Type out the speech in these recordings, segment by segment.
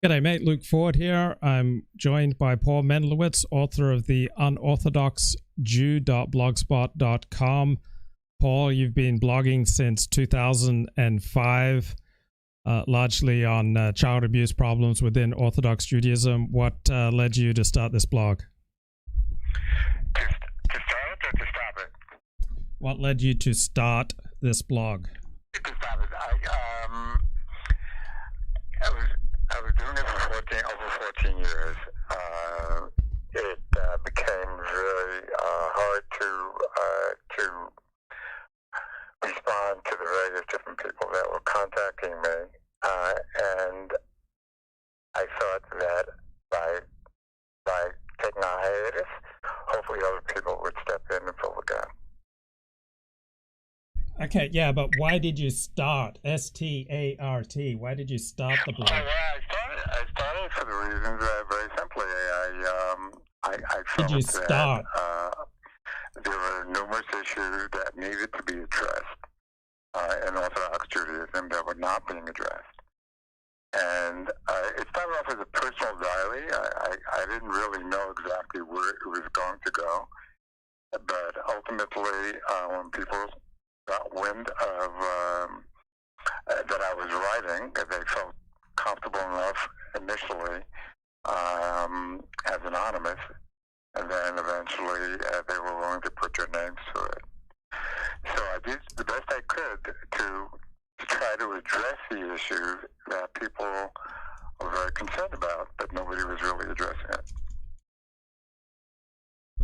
G'day, mate. Luke Ford here. I'm joined by Paul Mendelowitz, author of the UnOrthodox Jew.blogspot.com. Paul, you've been blogging since 2005, largely on child abuse problems within Orthodox Judaism. What led you to start this blog? To start it or to stop it? What led you to start this blog? To stop it. I was doing it for over 14 years. It became very hard to respond to the various different people that were contacting me, and I thought that by taking a hiatus, hopefully other people would step in and fill the gap. Okay, yeah, but why did you start? S-T-A-R-T. Why did you start the blog? I started for the reasons that very simply, I felt Did you start? that there were numerous issues that needed to be addressed in Orthodox Judaism that were not being addressed. And it started off as a personal diary. I didn't really know exactly where it was going to go. But ultimately, when people got wind of that I was writing, that they felt comfortable enough initially as anonymous, and then eventually they were willing to put their names to it. So I did the best I could to try to address the issues that people were very concerned about, but nobody was really addressing it.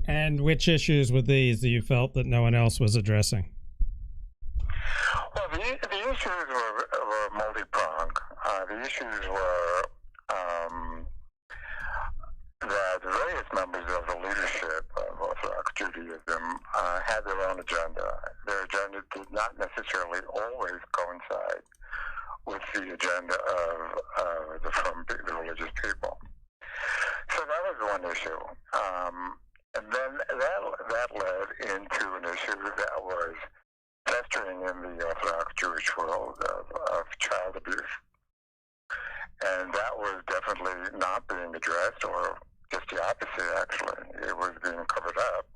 And which issues were these that you felt that no one else was addressing? Well, the issues were multi-pronged. The issues were that various members of the leadership of Orthodox Judaism had their own agenda. Their agenda did not necessarily always coincide with the agenda of the religious people. So that was one issue. And then that led into an issue that was festering in the Orthodox Jewish world of child abuse. And that was definitely not being addressed, or just the opposite, actually. It was being covered up.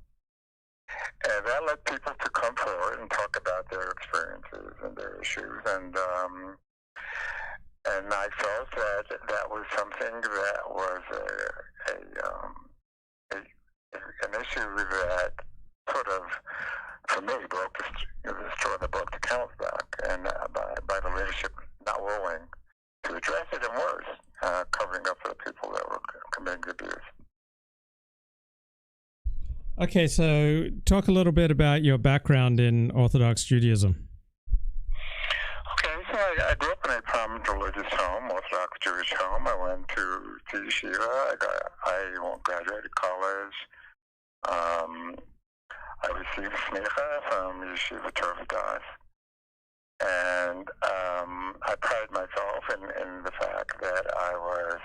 And that led people to come forward and talk about their experiences and their issues. And I felt that was something that was an issue that sort of, for me, broke the straw that broke the camel's back, and by the leadership not willing to address it, and worse, covering up for the people that were committing abuse. Okay, so talk a little bit about your background in Orthodox Judaism. Okay, so I grew up in a prominent religious home, Orthodox Jewish home. I went to yeshiva. I graduated college. I received smicha from Yeshiva Turks, and I pride myself in the fact that I was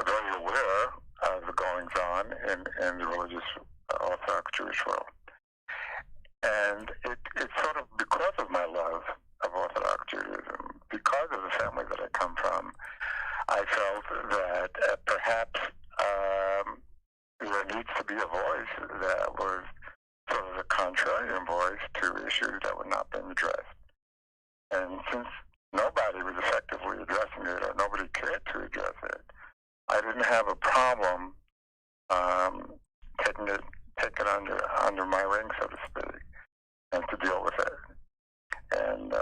very aware of the goings-on in the religious Orthodox Jewish world. And it's sort of because of my love of Orthodox Judaism, because of the family that I come from, I felt that perhaps there needs to be a voice that was sort of a contrarian voice to issues that were not being addressed. And since nobody was effectively addressing it, or nobody cared to address it, I didn't have a problem taking it under my wing, so to speak, and to deal with it. And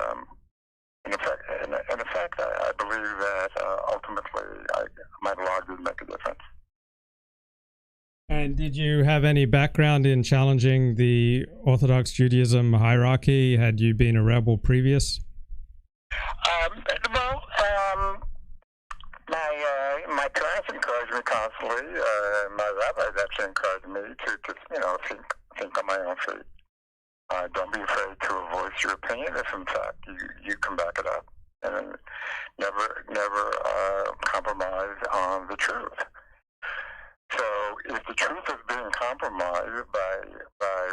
in effect, I believe that ultimately my blog did make a difference. And did you have any background in challenging the Orthodox Judaism hierarchy? Had you been a rebel previous? My parents encouraged me constantly. My rabbis actually encouraged me to think on my own feet. Don't be afraid to voice your opinion if, in fact, you can back it up, and never compromise on the truth. So if the truth is being compromised by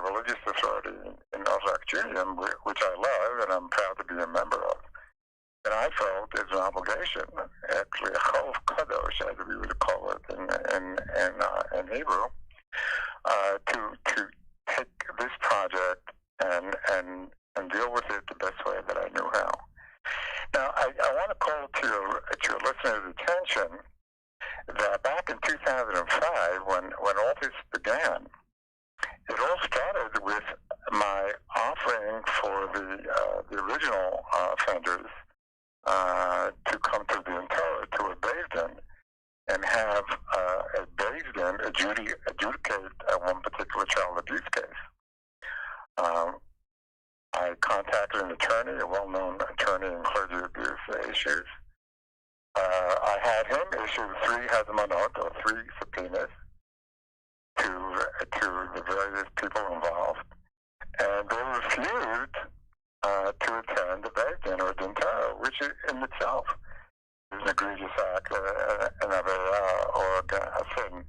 religious authority in Orthodox Judaism, which I love and I'm proud to be a member of, then I felt it's an obligation project and deal with it the best way that I knew how. Now, I want to call to your listeners' attention that back in 2005, when all this began, it all started with my offering for the original offenders to come to the Torah, to a Beis Din, and have a Beis Din adjudicate one particular child abuse case. I contacted an attorney, a well-known attorney in clergy abuse issues. I had him issue 3 hazamanot, or 3 subpoenas, to the various people involved, and they refused to attend the Beis Din or Din Torah, which in itself is an egregious act, another or a sin,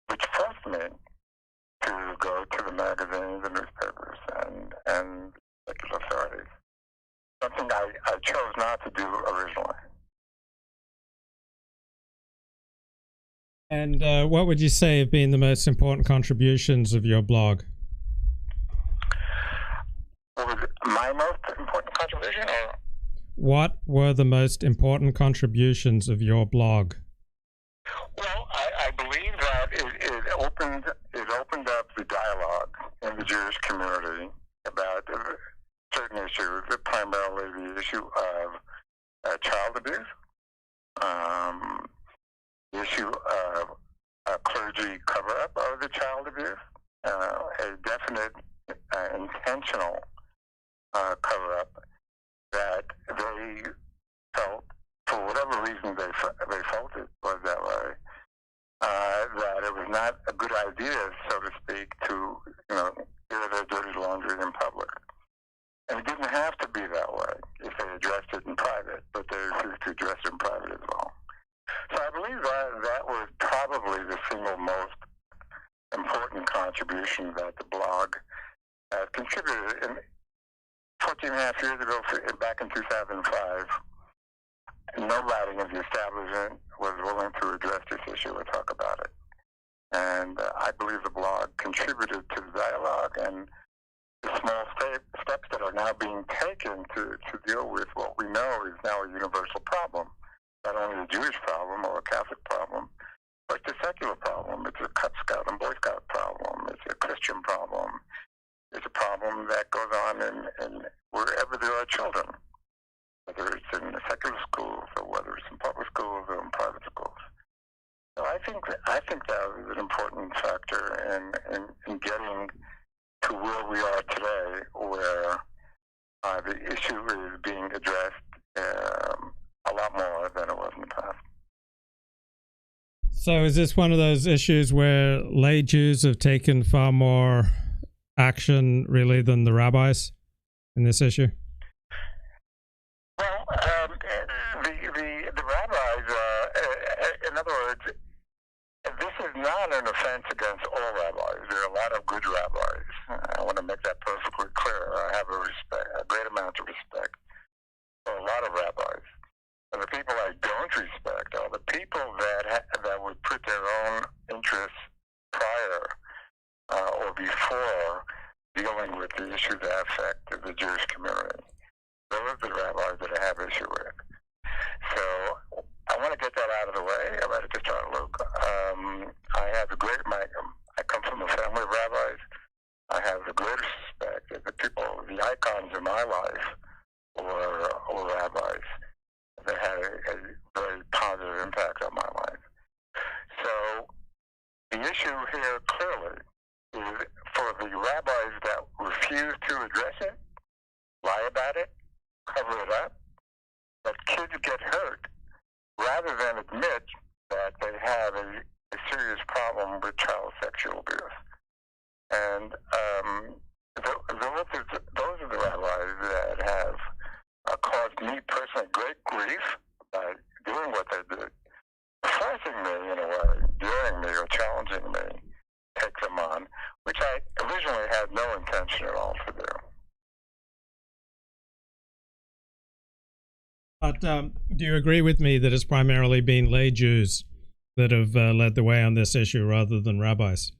which forced me to go to the magazines and newspapers and secular authorities. Something I chose not to do originally. And what would you say have been the most important contributions of your blog? What was my most important contribution? Or? What were the most important contributions of your blog? Well, I believe that it opened up the dialogue in the Jewish community about certain issues, primarily the issue of child abuse, the issue of clergy cover-up of the child abuse, a definite intentional cover-up that they felt, for whatever reason they felt it was that way, that it was not a good idea, so to speak, to air their dirty laundry in public. And it didn't have to be that way if they addressed it in private, but they refused to address it in private as well. So I believe that was probably the single most important contribution that the blog contributed. In 14 and a half years ago, back in 2005, nobody in the establishment was willing to address this issue or talk about it. And I believe the blog contributed to the dialogue and the small steps that are now being taken to deal with what we know is now a universal problem. Not only a Jewish problem or a Catholic problem, but it's a secular problem. It's a Cub Scout and Boy Scout problem. It's a Christian problem. It's a problem that goes on in wherever there are children, whether it's in the secular schools or whether it's in public schools or in private schools. So I think that was an important factor in getting to where we are today, where the issue is being addressed a lot more than it was in the past. So is this one of those issues where lay Jews have taken far more action, really, than the rabbis in this issue? Well, the rabbis, in other words, this is not an offense against all rabbis. There are a lot of good rabbis. I want to make that perfectly clear. I have a great amount of respect for a lot of rabbis. And the people I don't respect are the people that would put their own interests prior or before dealing with the issues that affect the Jewish community. Those are the rabbis that I have issue with. So I want to get that out of the way. I'm ready to start, Luke. I have I come from a family of rabbis. I have the greatest respect that the people, the icons in my life were rabbis. They had a very positive impact on my life. So the issue here clearly is for the rabbis that refuse to address it, lie about it, cover it up, that kids get hurt, rather than admit that they have a serious problem with child sexual abuse. And those are the rabbis that have caused me personally great grief by doing what they did, forcing me in a way, daring me or challenging me, take them on, which I originally had no intention at all to do. But do you agree with me that it's primarily been lay Jews that have led the way on this issue rather than rabbis?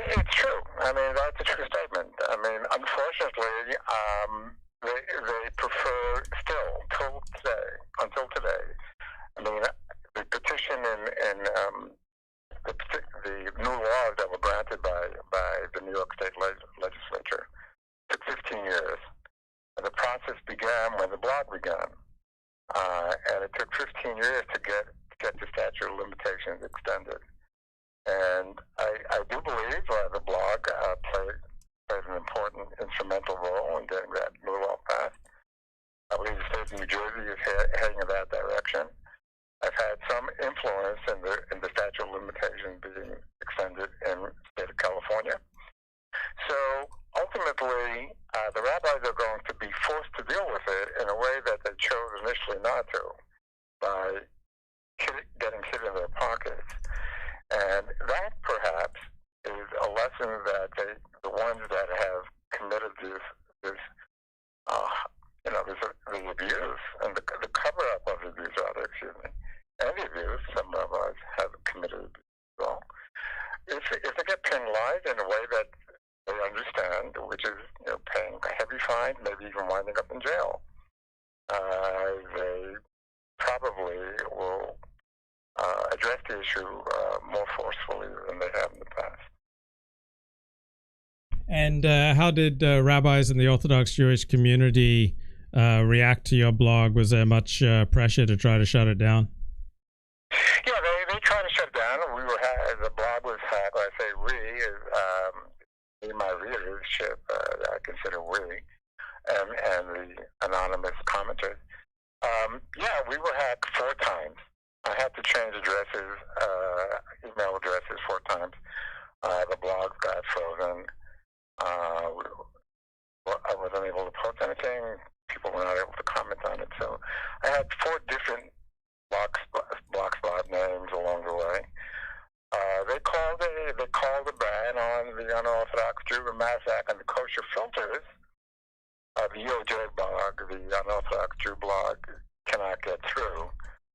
It's true. I mean, that's a true statement. I mean, unfortunately, they prefer still until today. I mean, the petition in the new laws that were granted by the New York State legislature took 15 years. And the process began when the blog began. And it took 15 years to get the statute of limitations extended. And I do believe the blog played an important instrumental role in getting that new law passed. I believe the state of New Jersey is heading in that direction. I've had some influence in the statute of limitations being extended in the state of California. So ultimately, the rabbis are going to be forced to deal with it in a way that they chose initially not to, by getting hit in their pockets. And that perhaps is a lesson that the ones that have committed the abuse and the cover-up of the abuse, and the abuse, some rabbis have committed abuse as well. If they get penalized in a way that they understand, which is paying a heavy fine, maybe even winding up in jail, they probably will address the issue more forcefully than they have in the past. And how did rabbis in the Orthodox Jewish community react to your blog? Was there much pressure to try to shut it down? Yeah, they tried to shut it down. The blog was hacked. I say we, in my readership, I consider we, and the anonymous commenters. Yeah, we were hacked 4 times. I had to change addresses, email addresses 4 times. The blog got frozen. I wasn't able to post anything. People were not able to comment on it. So I had 4 different blogspot names along the way. They called a ban on the Unorthodox Jew, and matter of fact, on the kosher filters. The UOJ blog, the Unorthodox Jew blog, cannot get through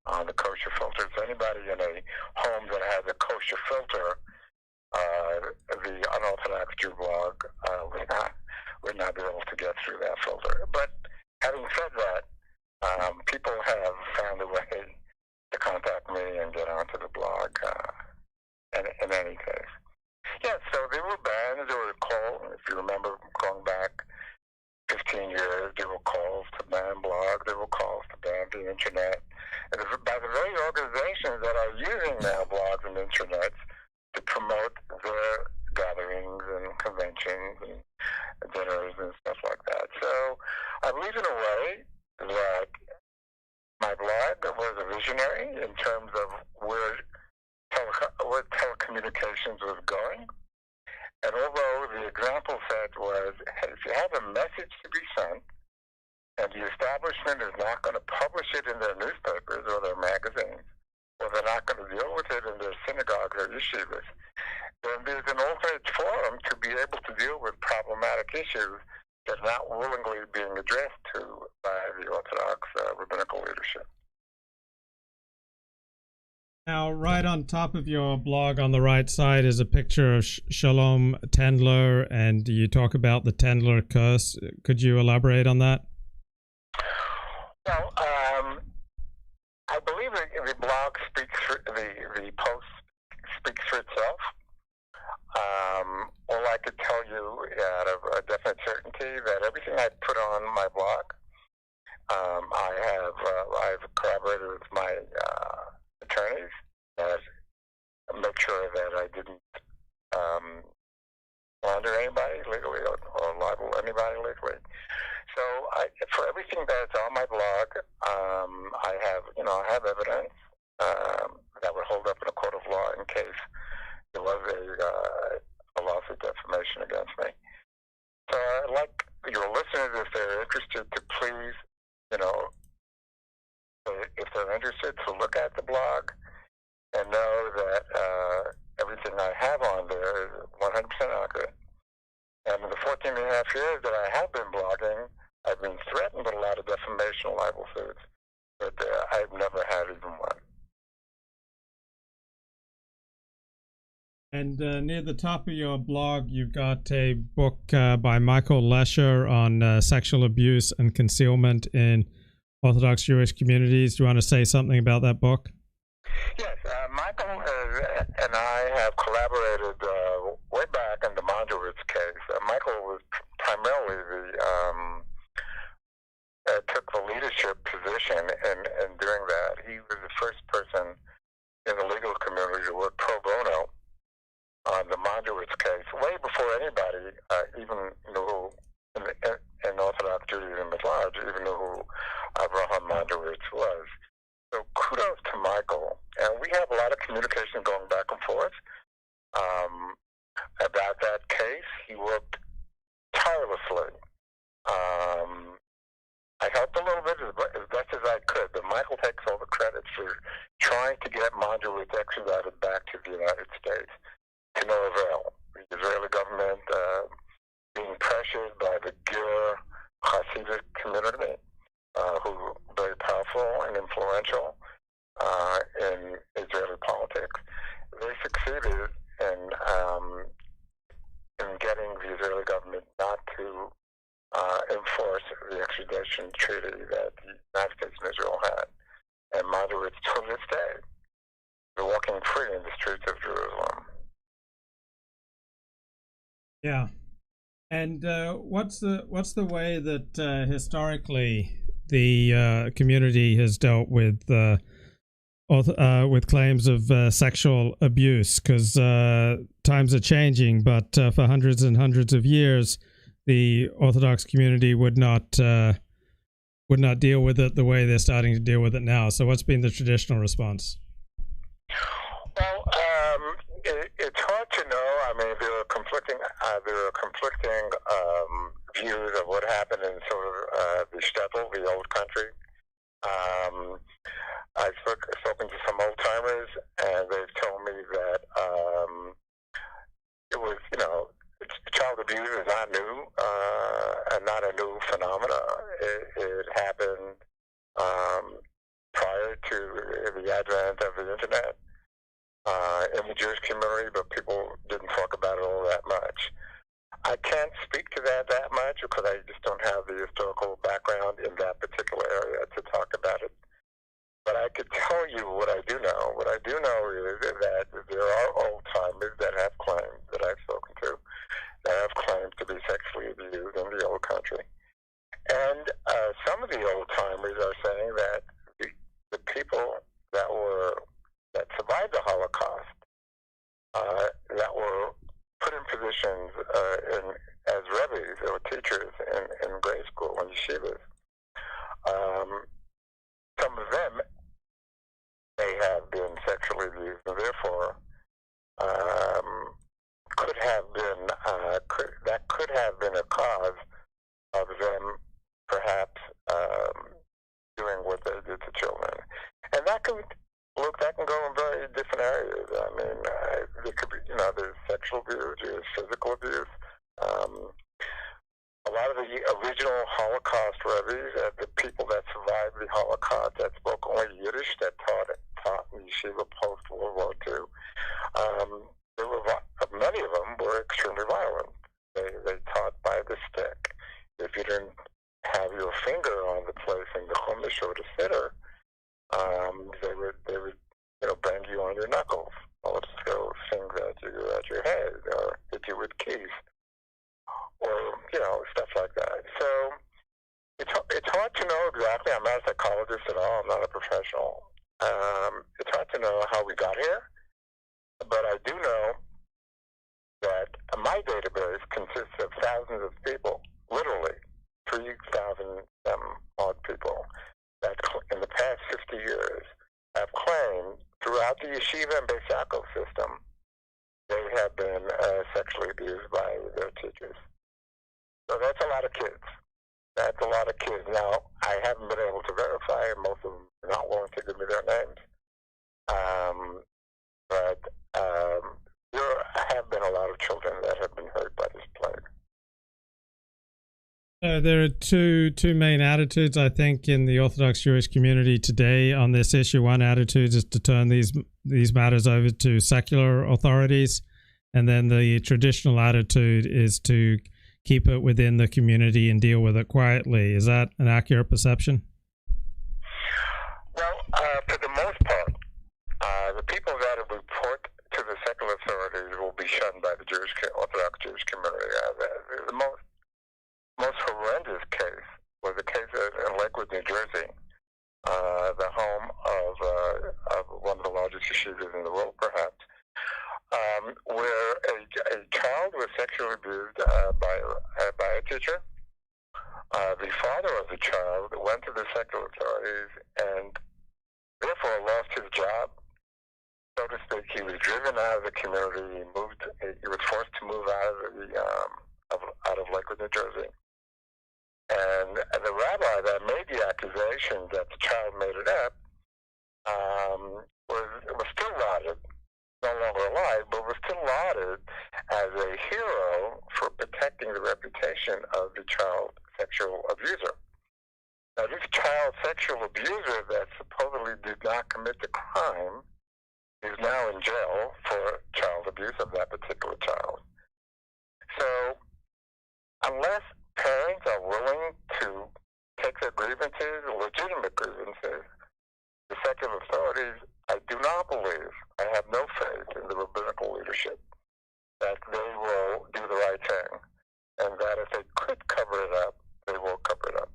on the kosher filters. Anybody in a home that has a kosher filter, the Unorthodox Jew blog would not be able to get through that filter. But having said that, people have found a way to contact me and get onto the blog in any case. Yeah, so there were bans, there were calls, if you remember going back 15 years, there were calls to ban blogs, there were calls to ban the internet. And it was by the very organizations that are using now blogs and intranets to promote their gatherings and conventions and dinners and stuff like that. So I believe in a way that my blog was a visionary in terms of where telecommunications was going. And although the example set was, hey, if you have a message to be sent and the establishment is not going to publish it in their newspapers or their magazines, or they're not going to deal with it in their synagogues or yeshivas, then there's an alternate forum to be able to deal with problematic issues that are not willingly being addressed to by the Orthodox rabbinical leadership. Now, right on top of your blog on the right side is a picture of Shalom Tendler, and you talk about the Tendler curse. Could you elaborate on that? Well, I believe the blog speaks for, the post speaks for itself. All I could tell you out of a definite certainty that everything I put on my blog, I've collaborated with my attorneys that make sure that I didn't launder anybody legally or libel anybody legally. So for everything that's on my blog, I have evidence that would hold up in a court of law in case there was a lawsuit defamation against me. So I'd like your listeners, if they're interested, to please, if they're interested, to look at the blog and know that everything I have on there is 100% accurate. And in the 14 and a half years that I have been blogging, I've been threatened with a lot of defamation and libel suits, but I've never had even one. And near the top of your blog, you've got a book by Michael Luscher on sexual abuse and concealment in Orthodox Jewish communities. Do you want to say something about that book? Yes, Michael and I have collaborated way back in the Mondowitz case. Michael was primarily took the leadership position in doing that. He was the first person in the legal community to work pro bono on the Mondowitz case, way before anybody even knew who, in Orthodox Judaism at large, even knew who Avraham Mondowitz was. So kudos to Michael. And we have a lot of communication going back and forth about that case. He worked tirelessly. I helped a little bit as best as I could, but Michael takes all the credit for trying to get Mondowitz extradited back to the United States. To no avail. The Israeli government being pressured by the Ger Hasidic community, who are very powerful and influential in Israeli politics. They succeeded in getting the Israeli government not to enforce the extradition treaty that the United States and Israel had. And Mondowitz, to this day, is walking free in the streets of Jerusalem. Yeah, and what's the way that historically the community has dealt with claims of sexual abuse? Because times are changing, but for hundreds and hundreds of years, the Orthodox community would not deal with it the way they're starting to deal with it now. So, what's been the traditional response? Well, it's hard to know. I mean, there are conflicting views of what happened in sort of the shtetl, the old country. I've spoken to some old timers, and they've told me that it was, child abuse is not new, and not a new phenomena. It happened prior to the advent of the internet. In the Jewish community, but people didn't talk about it all that much. I can't speak to that much because I just don't have the historical background in that particular area to talk about it. But I could tell you what I do know. What I do know is that there are old-timers that have claimed, that I've spoken to, that have claimed to be sexually abused in the old country. And some of the old-timers are saying that the people that survived the Holocaust, that were put in positions as rabbis or teachers in grade school and yeshivas, some of them may have been sexually abused, and therefore that could have been a cause of them perhaps doing what they did to children. And that can go in very different areas. I mean, it could be, there's sexual abuse, there's physical abuse. A lot of the original Holocaust rabbis, the people that survived the Holocaust, that spoke only Yiddish, that taught in yeshiva post-World War II, many of them were extremely violent. They taught by the stick. If you didn't have your finger on the place in the chumash or the siddur, they would bang you on your knuckles, or throw things at your head, or hit you with keys, or stuff like that. So it's hard to know exactly. I'm not a psychologist at all. I'm not a professional. It's hard to know how we got here, but I do know that my database consists of thousands of people, literally 3,000 odd people, that in the past 50 years have claimed throughout the yeshiva and Beis Yaakov system they have been sexually abused by their teachers. So that's a lot of kids. That's a lot of kids. Now, I haven't been able to verify, and most of them are not willing to give me their names. But there have been a lot of children that have been hurt by this plague. There are two main attitudes, I think, in the Orthodox Jewish community today on this issue. One attitude is to turn these matters over to secular authorities, and then the traditional attitude is to keep it within the community and deal with it quietly. Is that an accurate perception? Well, for the most part, the people that report to the secular authorities will be shunned by the Orthodox Jewish community. The most horrendous case was a case in Lakewood, New Jersey, the home of one of the largest yeshivas in the world, perhaps, where a child was sexually abused by a teacher. The father of the child went to the secular authorities and therefore lost his job. So to speak, he was driven out of the community. He was forced to move out of Lakewood, New Jersey. And the rabbi that made the accusation that the child made it up was still lauded, no longer alive, but was still lauded as a hero for protecting the reputation of the child sexual abuser. Now, this child sexual abuser that supposedly did not commit the crime is now in jail for child abuse of that particular child. So, unless parents are willing to take their grievances, legitimate grievances, the secular authorities, I do not believe, I have no faith in the rabbinical leadership, that they will do the right thing, and that if they could cover it up, they will cover it up.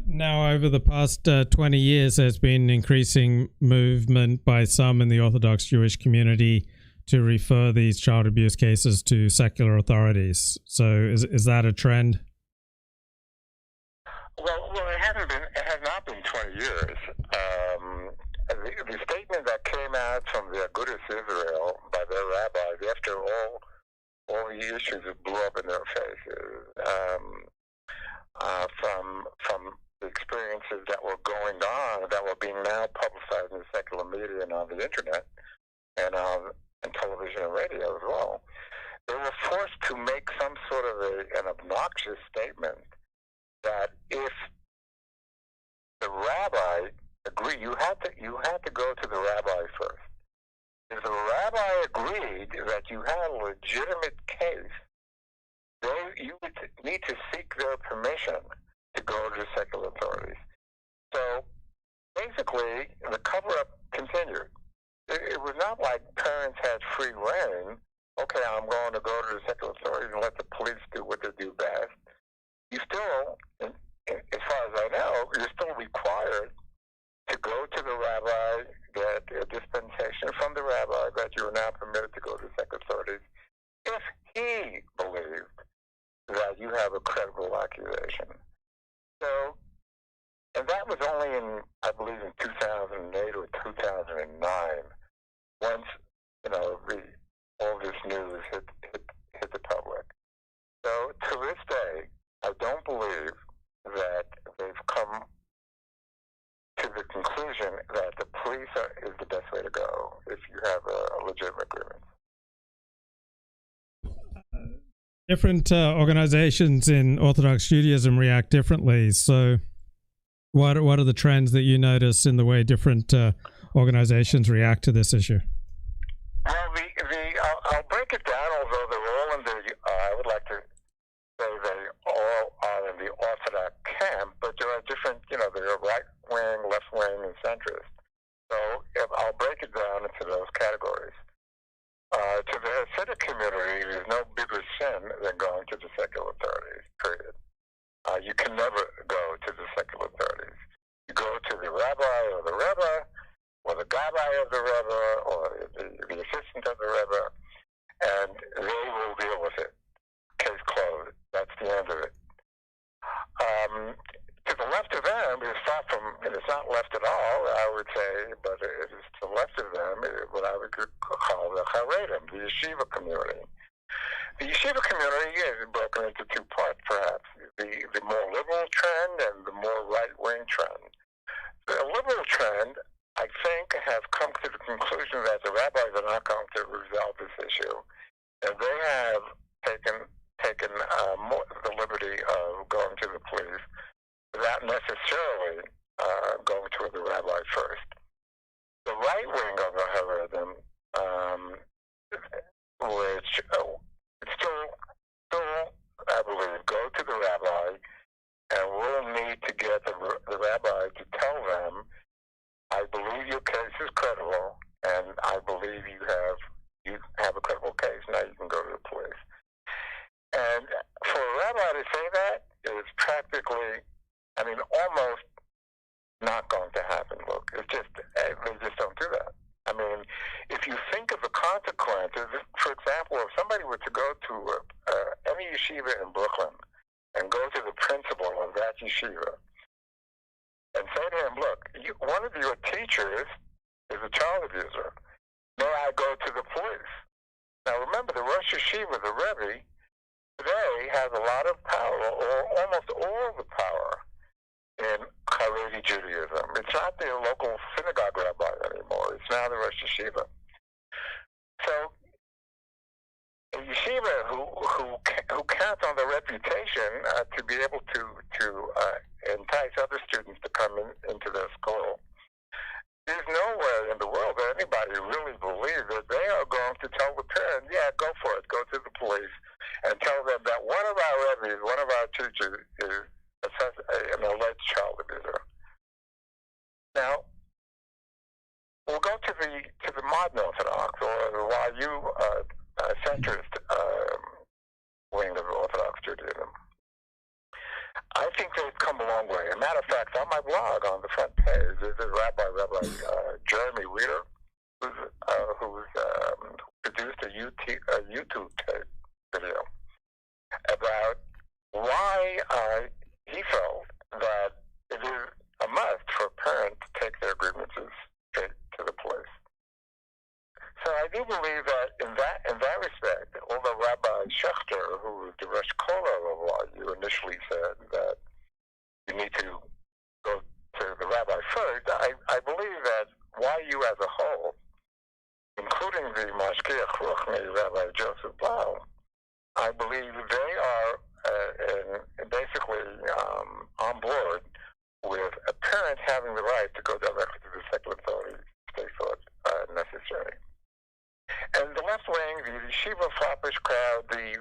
Now, over the past 20 years, there's been increasing movement by some in the Orthodox Jewish community to refer these child abuse cases to secular authorities. So is that a trend? Well, it has not been 20 years. The statement that came out from the Agudas Israel by their rabbis after all the issues that blew up in their faces, from the experiences that were going on, that were being now publicized in the secular media and on the internet, and television and radio as well, they were forced to make some sort of an obnoxious statement that if the rabbi agreed, you had to go to the rabbi first. If the rabbi agreed that you had a legitimate case, you would need to seek their permission to go to the secular authorities. So basically, the cover-up continued. It was not like parents had free reign. Okay, I'm going to go to the secular authorities and let the police do what they do best. You still, as far as I know, you're still required to go to the rabbi, get a dispensation from the rabbi that you are now permitted to go to the secular authorities if he believed that you have a credible accusation. So, and that was only in, I believe, in 2008 or 2009, once, all this news hit the public. So, to this day, I don't believe that they've come to the conclusion that the police is the best way to go if you have a legitimate grievance. Different organizations in Orthodox Judaism react differently. So what are the trends that you notice in the way different organizations react to this issue? Well, I'll break it down, although they're all in the, I would like to say they all are in the Orthodox camp, but there are different, there are right wing, left wing, and centrist. So I'll break it down into those categories. To the Hasidic community, there's no bigger sin than going to the secular authorities, period. You can never go to the secular authorities. You go to the rabbi, or the gabbai of the rebbe, or the assistant of the rebbe, and they will deal with it. Case closed. That's the end of it. To the left of them, it's not left at all, I would say, but it is to the left of them, what I would call the Haredim, the yeshiva community. The yeshiva community is broken into two parts, perhaps. The more liberal trend and the more right-wing trend. The liberal trend, I think, have come to the conclusion that the rabbis are not going to resolve this issue, and they have taken the liberty of going to the police without necessarily going to the rabbi first. The right wing of the Haredim which still, I believe, go to the rabbi, and we'll need to get the rabbi to tell them, I believe your case is credible, and I believe you have a credible case. Now you can go to the police. And for a rabbi to say that is practically, almost not going to happen. Look, they just don't do that. If you think of the consequences, for example, if somebody were to go to any yeshiva in Brooklyn and go to the principal of that yeshiva and say to him, look, one of your teachers is a child abuser. May I go to the police? Now remember, the Rosh Yeshiva, the Rebbe, today has a lot of power, or almost all the power, in Haredi Judaism. It's not the local synagogue rabbi anymore. It's now the Rosh Yeshiva. So a yeshiva who counts on their reputation to be able to entice other students to come into their school, there's nowhere in the world that anybody really believes that they are going to tell the parent, yeah, go for it, go to the police, and tell them that one of our rabbis, one of our teachers is an alleged child abuser. Now, we'll go to the modern Orthodox, or the YU centrist wing of Orthodox Judaism. I think they've come a long way. As a matter of fact, on my blog, on the front page, there's a Rabbi Jeremy Reeder, who's produced a YouTube video about why he felt that it is a must for a parent to take their grievances straight to the police. So I do believe that in that respect, although Rabbi Schechter, who was the Rosh Kollel of YU, initially said that you need to go to the rabbi first, I believe that YU as a whole, including the Mashgiach Ruchni, Rabbi Joseph Blau, I believe they are basically on board with a parent having the right to go directly to the secular authorities if they thought necessary. And the left wing, the yeshiva foppish crowd, the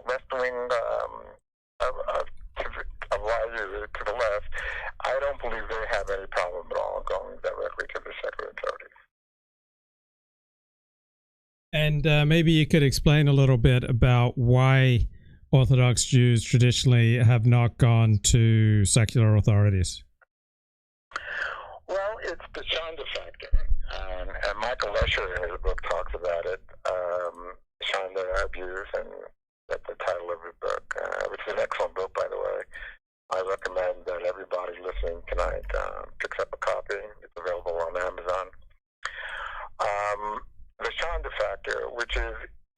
left wing of YU to the left, I don't believe they have any problem at all going directly to the secular authorities. And maybe you could explain a little bit about why Orthodox Jews traditionally have not gone to secular authorities. Well, it's the Shonda factor. And Michael Luscher in his book talks about it, Shonda Abuse, and that's the title of his book, which is an excellent book, by the way. I recommend that everybody listening tonight picks up a copy. It's available on Amazon. The Shonda factor, which is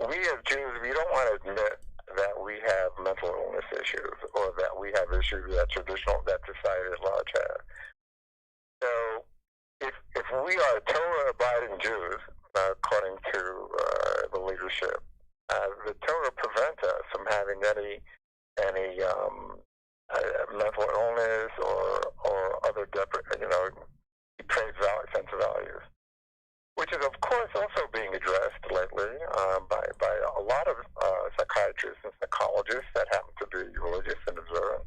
we as Jews, we don't want to admit that we have mental illness issues or that we have issues that society at large has. So if we are Torah-abiding Jews, according to the leadership, the Torah prevents us from having any mental illness or other depraved sense of values, which is of course also being addressed lately by a lot of psychiatrists and psychologists that happen to be religious and observant.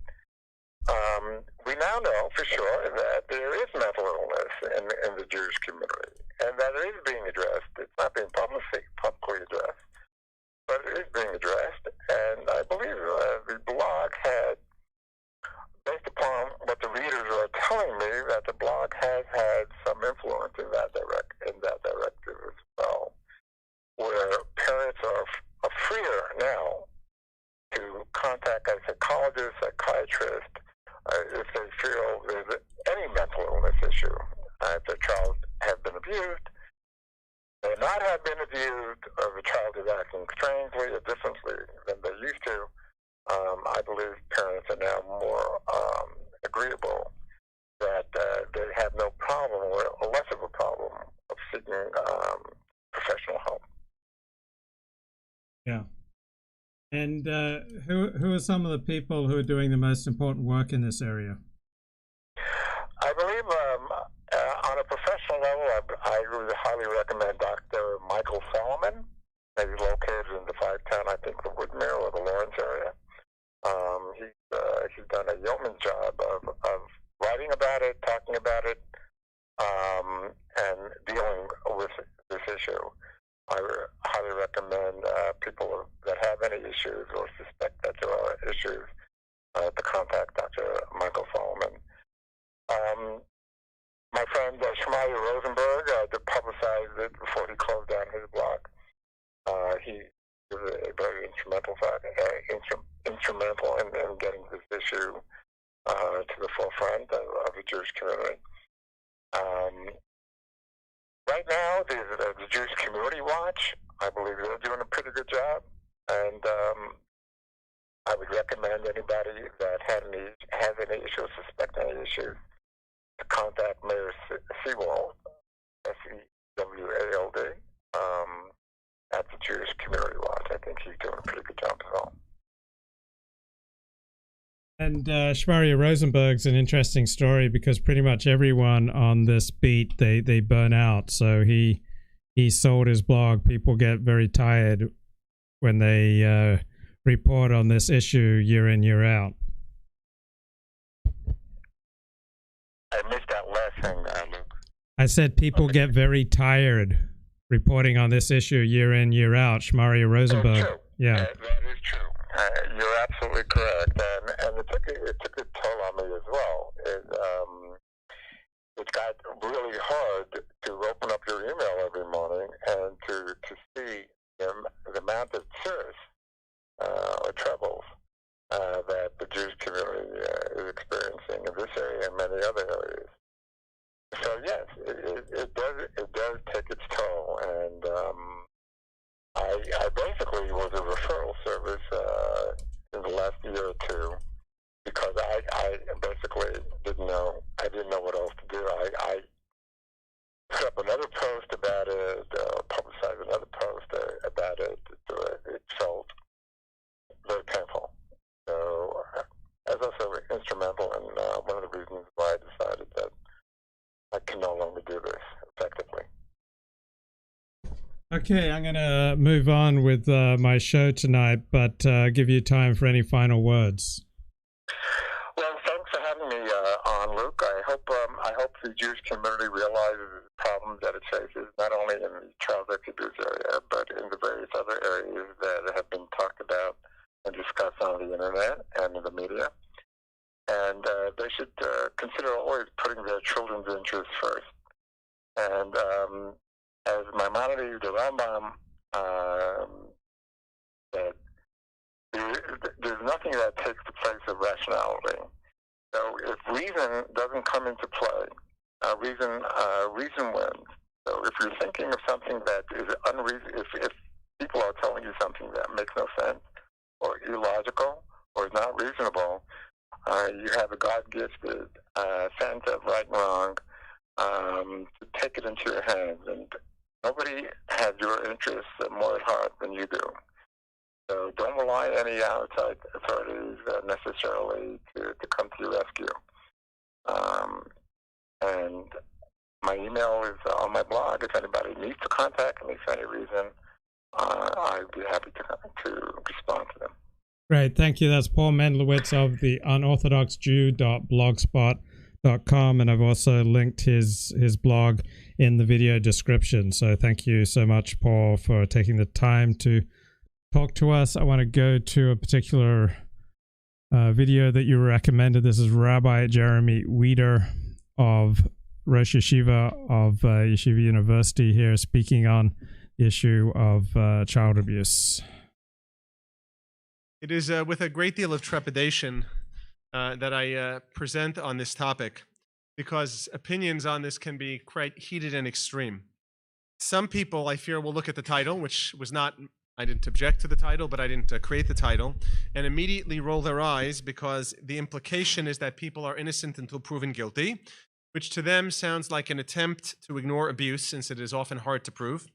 We now know for sure that there is mental illness in the Jewish community, and that it is being addressed. It's not being publicly addressed, but it is being addressed. And I believe the blog had, based upon what the readers are telling me, that the blog has had some influence in that directive as well, where parents are freer now to contact a psychologist, psychiatrist, if they feel there's any mental illness issue. If their child has been abused, may not have been abused, or the child is acting strangely or differently than they used to, I believe parents are now more agreeable that they have no problem or less of a problem of seeking professional help. Yeah. And who are some of the people who are doing the most important work in this area? I believe on a professional level, I would highly recommend Dr. Michael Michael Solomon. He's located in the 510, I think, the Woodmere or the Lawrence area. He's done a yeoman's job of writing about it, talking about it, and dealing with this issue. I highly recommend people that have any issues or suspect that there are issues to contact Dr. Michael Solomon. My friend Shmuley Rosenberg publicized it before he closed down his blog. He was a very instrumental in getting this issue to the forefront of the Jewish community. Right now, the Jewish Community Watch, I believe they're doing a pretty good job, and I would recommend anybody that has any issues, suspect any issues, to contact Mayor Sewald, S-E-W-A-L-D, at the Jewish Community Watch. I think he's doing a pretty good job as well. And Shmuley Rosenberg's an interesting story because pretty much everyone on this beat, they burn out. So he sold his blog. People get very tired when they report on this issue year in, year out. I missed that last thing, Luke. I said people get very tired reporting on this issue year in, year out. Shmuley Rosenberg. True. Yeah. That is true. You're absolutely correct, and it took a toll on me as well. It got really hard to open up your email every morning and to see the amount of tears or troubles that the Jewish community is experiencing in this area and many other areas. So yes, it does take its toll, and I basically was a referral service in the last year or two because I basically didn't know what else to do. I put up another post about it, publicized another post about it. It felt very painful. So as I said, instrumental in one of the reasons why I decided that I can no longer do this effectively. Okay, I'm going to move on with my show tonight, but give you time for any final words. Well, thanks for having me on, Luke. I hope the Jewish community realizes the problems that it faces, not only in the child sexual abuse area, but in the various other areas that have been talked about and discussed on the internet and in the media. And they should consider always putting their children's interests first. And as Maimonides, the Rambam, said, there's nothing that takes the place of rationality. So if reason doesn't come into play, reason wins. So if you're thinking of something that is unreasonable, if people are telling you something that makes no sense, or illogical, or is not reasonable, you have a God-gifted sense of right and wrong to take it into your hands. And nobody has your interests more at heart than you do. So don't rely on any outside authorities necessarily to come to your rescue. And my email is on my blog. If anybody needs to contact me for any reason, I'd be happy to respond to them. Great, thank you. That's Paul Mendelowitz of the unorthodoxjew.blogspot.com, and I've also linked his blog in the video description. So thank you so much, Paul, for taking the time to talk to us. I want to go to a particular video that you recommended. This is Rabbi Jeremy Weider of Rosh Yeshiva of Yeshiva University here, speaking on the issue of child abuse. It is with a great deal of trepidation that I present on this topic, because opinions on this can be quite heated and extreme. Some people, I fear, will look at the title, which was not, I didn't object to the title, but I didn't create the title, and immediately roll their eyes because the implication is that people are innocent until proven guilty, which to them sounds like an attempt to ignore abuse, since it is often hard to prove.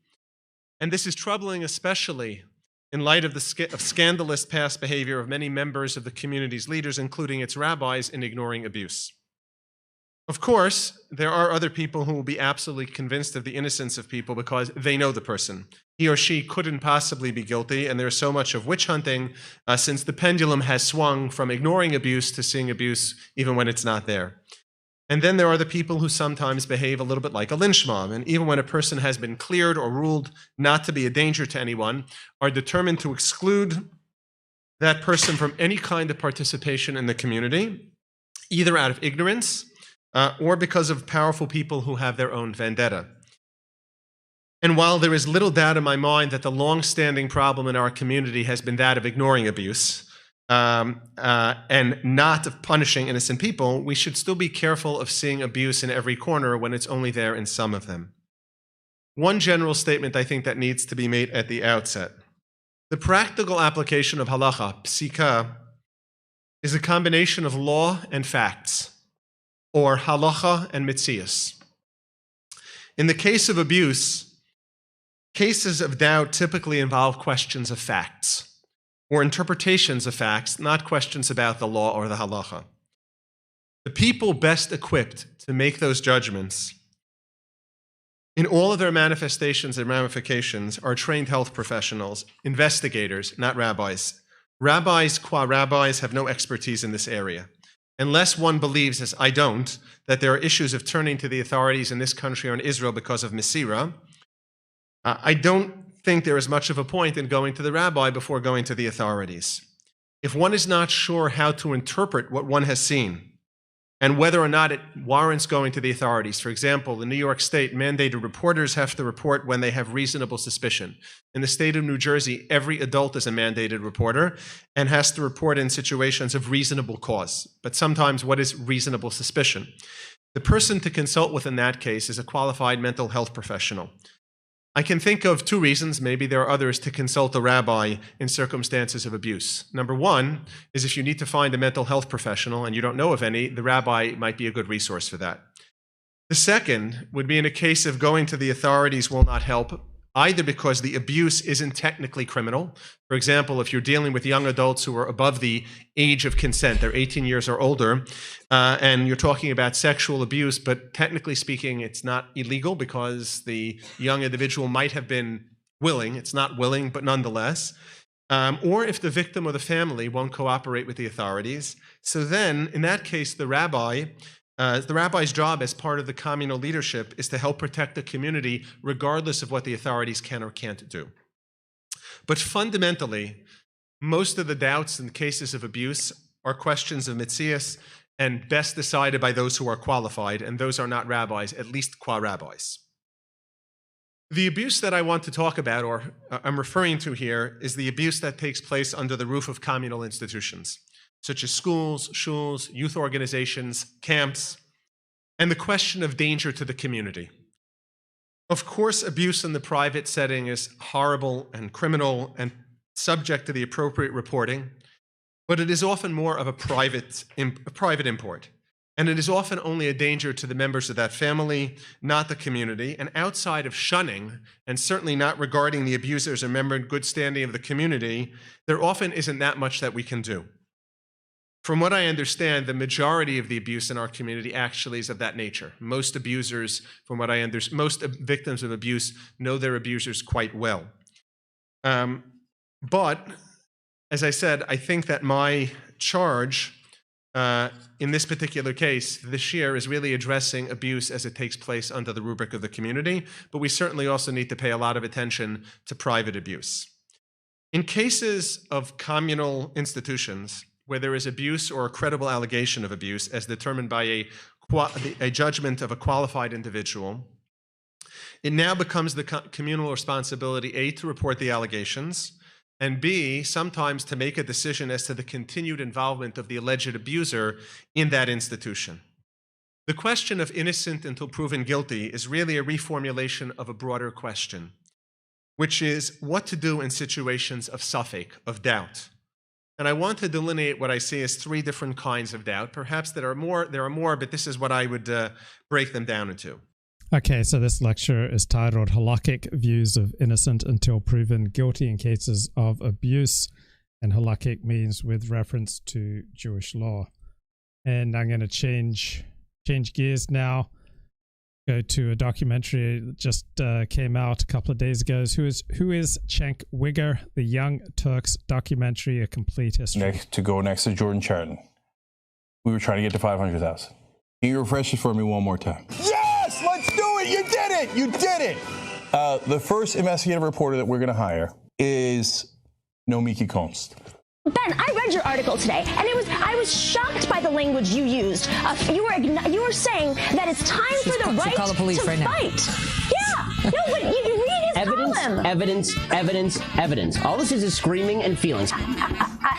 And this is troubling, especially in light of the scandalous past behavior of many members of the community's leaders, including its rabbis, in ignoring abuse. Of course, there are other people who will be absolutely convinced of the innocence of people because they know the person. he or she couldn't possibly be guilty, and there's so much of witch hunting since the pendulum has swung from ignoring abuse to seeing abuse even when it's not there. And then there are the people who sometimes behave a little bit like a lynch mob, and even when a person has been cleared or ruled not to be a danger to anyone, are determined to exclude that person from any kind of participation in the community, either out of ignorance or because of powerful people who have their own vendetta. And while there is little doubt in my mind that the long-standing problem in our community has been that of ignoring abuse, and not of punishing innocent people, we should still be careful of seeing abuse in every corner when it's only there in some of them. One general statement I think that needs to be made at the outset. The practical application of halacha, psika, is a combination of law and facts, or halacha and mitzias. In the case of abuse, cases of doubt typically involve questions of facts, or interpretations of facts, not questions about the law or the halacha. The people best equipped to make those judgments in all of their manifestations and ramifications are trained health professionals, investigators, not rabbis. Rabbis, qua rabbis, have no expertise in this area. Unless one believes, as I don't, that there are issues of turning to the authorities in this country or in Israel because of Mesira, I don't think there is much of a point in going to the rabbi before going to the authorities. If one is not sure how to interpret what one has seen and whether or not it warrants going to the authorities, for example, in New York State, mandated reporters have to report when they have reasonable suspicion. In the state of New Jersey, every adult is a mandated reporter and has to report in situations of reasonable cause. But sometimes, what is reasonable suspicion? The person to consult with in that case is a qualified mental health professional. I can think of two reasons, maybe there are others, to consult a rabbi in circumstances of abuse. Number one is if you need to find a mental health professional and you don't know of any, the rabbi might be a good resource for that. The second would be in a case of going to the authorities will not help, either because the abuse isn't technically criminal. For example, if you're dealing with young adults who are above the age of consent, they're 18 years or older, and you're talking about sexual abuse, but technically speaking, it's not illegal because the young individual might have been willing. It's not willing, but nonetheless. Or if the victim or the family won't cooperate with the authorities. So then, in that case, the rabbi's job as part of the communal leadership is to help protect the community regardless of what the authorities can or can't do. But fundamentally, most of the doubts in cases of abuse are questions of mitzias and best decided by those who are qualified, and those are not rabbis, at least qua rabbis. The abuse that I want to talk about, or I'm referring to here, is the abuse that takes place under the roof of communal institutions, such as schools, shuls, youth organizations, camps, and the question of danger to the community. Of course, abuse in the private setting is horrible and criminal and subject to the appropriate reporting, but it is often more of a private import. And it is often only a danger to the members of that family, not the community. And outside of shunning, and certainly not regarding the abusers a member in good standing of the community, there often isn't that much that we can do. From what I understand, the majority of the abuse in our community actually is of that nature. Most abusers, from what I understand, most victims of abuse know their abusers quite well. But, as I said, I think that my charge in this particular case this year is really addressing abuse as it takes place under the rubric of the community, but we certainly also need to pay a lot of attention to private abuse. In cases of communal institutions, where there is abuse or a credible allegation of abuse as determined by a judgment of a qualified individual, it now becomes the communal responsibility, A, to report the allegations, and B, sometimes to make a decision as to the continued involvement of the alleged abuser in that institution. The question of innocent until proven guilty is really a reformulation of a broader question, which is what to do in situations of suffix, of doubt. And I want to delineate what I see as three different kinds of doubt. Perhaps there are more, but this is what I would break them down into. Okay, so this lecture is titled Halakhic Views of Innocent Until Proven Guilty in Cases of Abuse. And halakhic means with reference to Jewish law. And I'm going to change gears now. go to a documentary that just came out a couple of days ago. Who is Cenk Uygur? The Young Turks documentary, a complete history. Next to Jordan Charton. We were trying to get to 500,000. Can you refresh it for me one more time? Yes, let's do it. You did it. You did it. The first investigative reporter that we're going to hire is Nomiki Konst. Ben, I read your article today, and I was shocked by the language you used. You were saying that it's time for the right call the police to right now. fight. Yeah, no, but you read his column. Evidence. All this is screaming and feelings.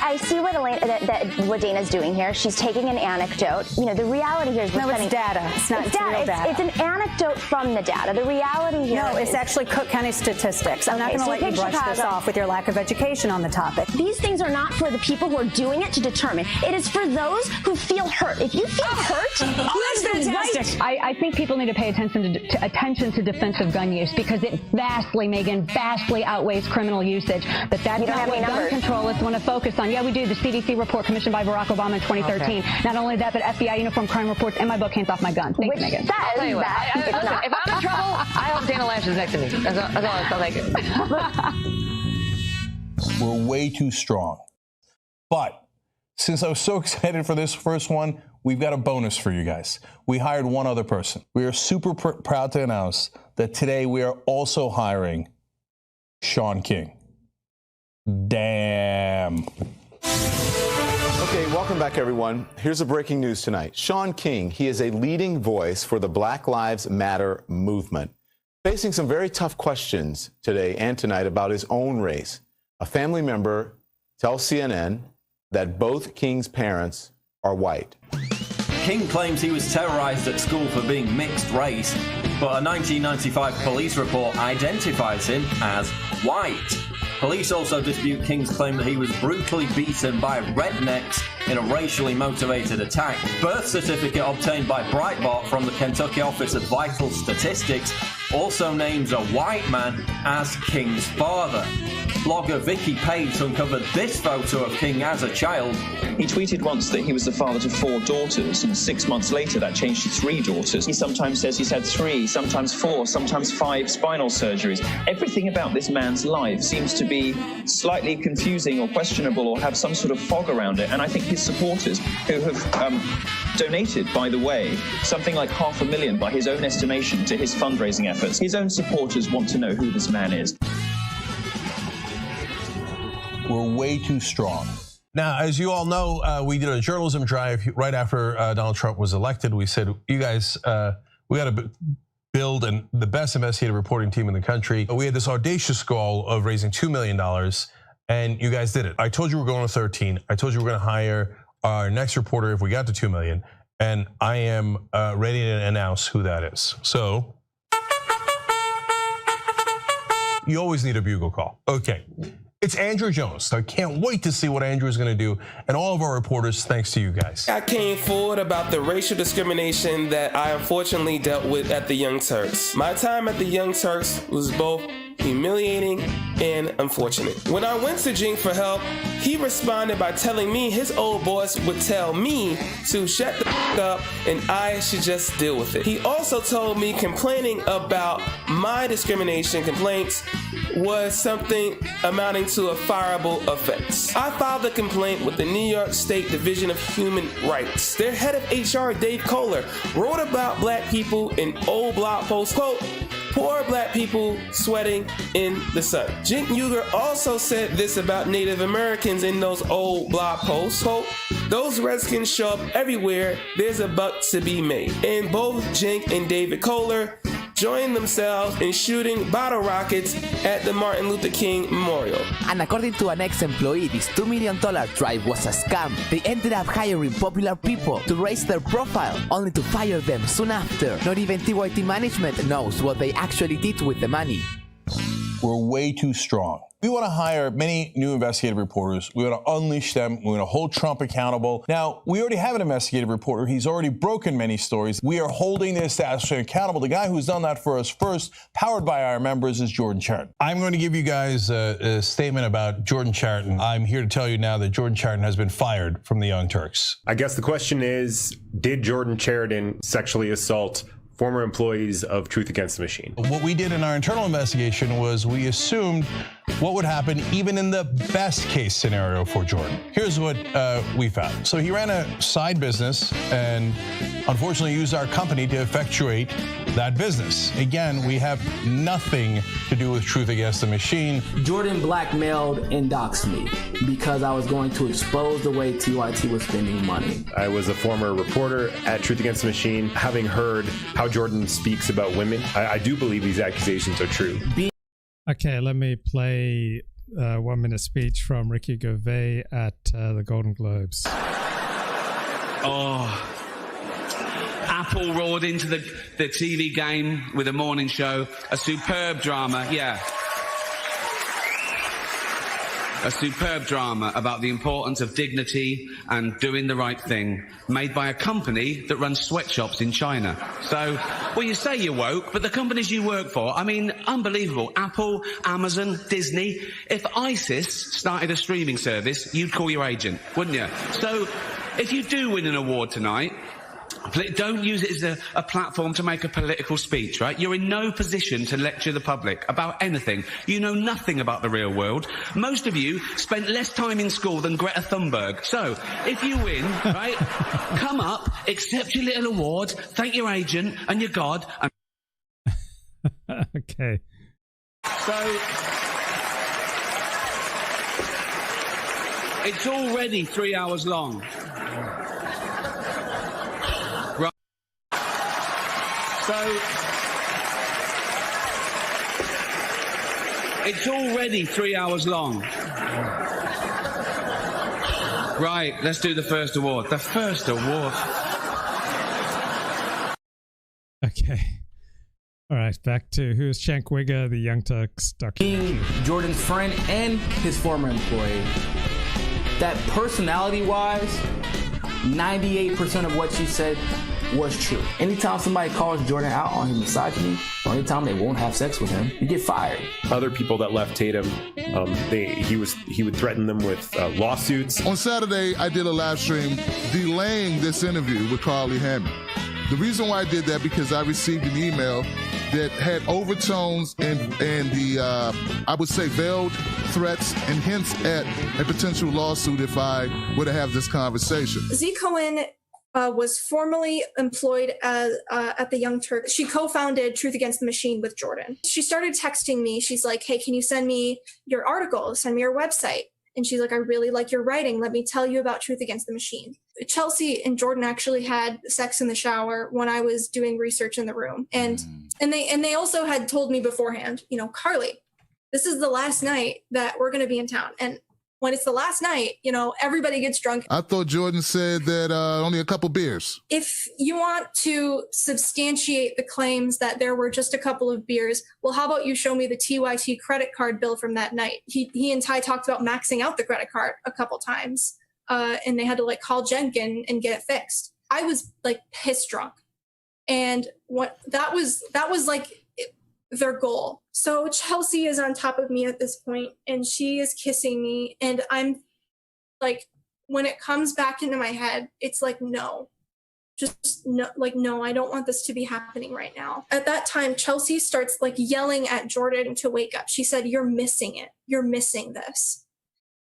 I see what Dana's doing here. She's taking an anecdote. You know, the reality here is no, it's data. It's not real data. It's an anecdote from the data. The reality here No, it's actually Cook County statistics. I'm not going to let you brush this off with your lack of education on the topic. These things are not for the people who are doing it to determine. It is for those who feel hurt. If you feel hurt, that's fantastic. I think people need to pay attention to defensive gun use, because it vastly outweighs criminal usage. But that's not what gun controlists want to focus on. Yeah, we do. The CDC report commissioned by Barack Obama in 2013. Okay. Not only that, but FBI uniform crime reports in my book, Hands Off My Gun. Thanks, Megan. I'll tell you what, if I'm in trouble, I hope Dana Lash is next to me. That's all I can. We're way too strong. But since I was so excited for this first one, we've got a bonus for you guys. We hired one other person. We are super proud to announce that today we are also hiring Sean King. Damn. Okay, welcome back, everyone. Here's the breaking news tonight. Sean King, he is a leading voice for the Black Lives Matter movement, facing some very tough questions today and tonight about his own race. A family member tells CNN that both King's parents are white. King claims he was terrorized at school for being mixed race, but a 1995 police report identifies him as white. Police also dispute King's claim that he was brutally beaten by rednecks in a racially motivated attack. Birth certificate obtained by Breitbart from the Kentucky Office of Vital Statistics also names a white man as King's father. Blogger Vicky Page uncovered this photo of King as a child. He tweeted once that he was the father to 4 daughters, and 6 months later that changed to 3 daughters. He sometimes says he's had 3, sometimes 4, sometimes 5 spinal surgeries. Everything about this man's life seems to be slightly confusing or questionable or have some sort of fog around it. And I think his supporters, who have donated, by the way, something like $500,000 by his own estimation to his fundraising efforts, his own supporters want to know who this man is. We're way too strong. Now, as you all know, we did a journalism drive right after Donald Trump was elected. We said, you guys, we got to build the best investigative reporting team in the country. We had this audacious goal of raising $2 million, and you guys did it. I told you we're going to 13. I told you we're going to hire our next reporter if we got to 2 million, and I am ready to announce who that is. So, you always need a bugle call. Okay. It's Andrew Jones. I can't wait to see what Andrew is going to do, and all of our reporters, thanks to you guys. I came forward about the racial discrimination that I unfortunately dealt with at the Young Turks. My time at the Young Turks was both humiliating and unfortunate. When I went to Jink for help, he responded by telling me his old boss would tell me to shut the f*** up and I should just deal with it. He also told me complaining about my discrimination complaints was something amounting to a fireable offense. I filed a complaint with the New York State Division of Human Rights. Their head of HR, Dave Kohler, wrote about black people in old blog posts, quote, "Poor black people sweating in the sun." Cenk Uygur also said this about Native Americans in those old blog posts, quote, "Those redskins show up everywhere, there's a buck to be made." And both Cenk and David Kohler joined themselves in shooting bottle rockets at the Martin Luther King Memorial. And according to an ex-employee, this $2 million drive was a scam. They ended up hiring popular people to raise their profile, only to fire them soon after. Not even TYT management knows what they actually did with the money. We're way too strong. We want to hire many new investigative reporters. We want to unleash them. We want to hold Trump accountable. Now, we already have an investigative reporter. He's already broken many stories. We are holding this establishment accountable. The guy who's done that for us first, powered by our members, is Jordan Charton. I'm going to give you guys a statement about Jordan Charton. I'm here to tell you now that Jordan Charton has been fired from the Young Turks. I guess the question is, did Jordan Charton sexually assault former employees of Truth Against the Machine. What we did in our internal investigation was we assumed what would happen even in the best case scenario for Jordan. Here's what we found. So he ran a side business and unfortunately used our company to effectuate that business. Again, we have nothing to do with Truth Against the Machine. Jordan blackmailed and doxed me because I was going to expose the way TYT was spending money. I was a former reporter at Truth Against the Machine. Having heard how Jordan speaks about women, I do believe these accusations are true. Okay, let me play a 1 minute speech from Ricky Gervais at the Golden Globes. Oh, Apple roared into the TV game with a morning show. A superb drama, yeah. A superb drama about the importance of dignity and doing the right thing, made by a company that runs sweatshops in China. So, well, you say you're woke, but the companies you work for, I mean, unbelievable. Apple, Amazon, Disney. If ISIS started a streaming service, you'd call your agent, wouldn't you? So, if you do win an award tonight, don't use it as a platform to make a political speech, right? You're in no position to lecture the public about anything. You know nothing about the real world. Most of you spent less time in school than Greta Thunberg. So, if you win, right, come up, accept your little award, thank your agent and your God. And okay. So, it's already 3 hours long. So, it's already 3 hours long. Right, let's do the first award. The first award. Okay. All right, back to who's Cenk Uygur, the Young Turks documentary. Being Jordan's friend and his former employee, that personality-wise, 98% of what she said was true. Anytime somebody calls Jordan out on his misogyny, or anytime they won't have sex with him, you get fired. Other people that left Tatum, he would threaten them with lawsuits. On Saturday, I did a live stream delaying this interview with Carly Hammond. The reason why I did that because I received an email that had overtones and the I would say veiled threats and hints at a potential lawsuit if I were to have this conversation. Z. Cohen was formerly employed at the Young Turks. She co-founded Truth Against the Machine with Jordan. She started texting me. She's like, hey, can you send me your article? Send me your website. And she's like, I really like your writing. Let me tell you about Truth Against the Machine. Chelsea and Jordan actually had sex in the shower when I was doing research in the room. And they also had told me beforehand, you know, Carly, this is the last night that we're going to be in town. And when it's the last night, you know, everybody gets drunk. I thought Jordan said that only a couple beers. If you want to substantiate the claims that there were just a couple of beers, well, how about you show me the TYT credit card bill from that night? He and Ty talked about maxing out the credit card a couple times, and they had to like call Jenkin and get it fixed. I was like pissed drunk, and what that was like their goal. So Chelsea is on top of me at this point and she is kissing me. And I'm like, when it comes back into my head, it's like, no, just no, like, no, I don't want this to be happening right now. At that time, Chelsea starts like yelling at Jordan to wake up. She said, you're missing it. You're missing this.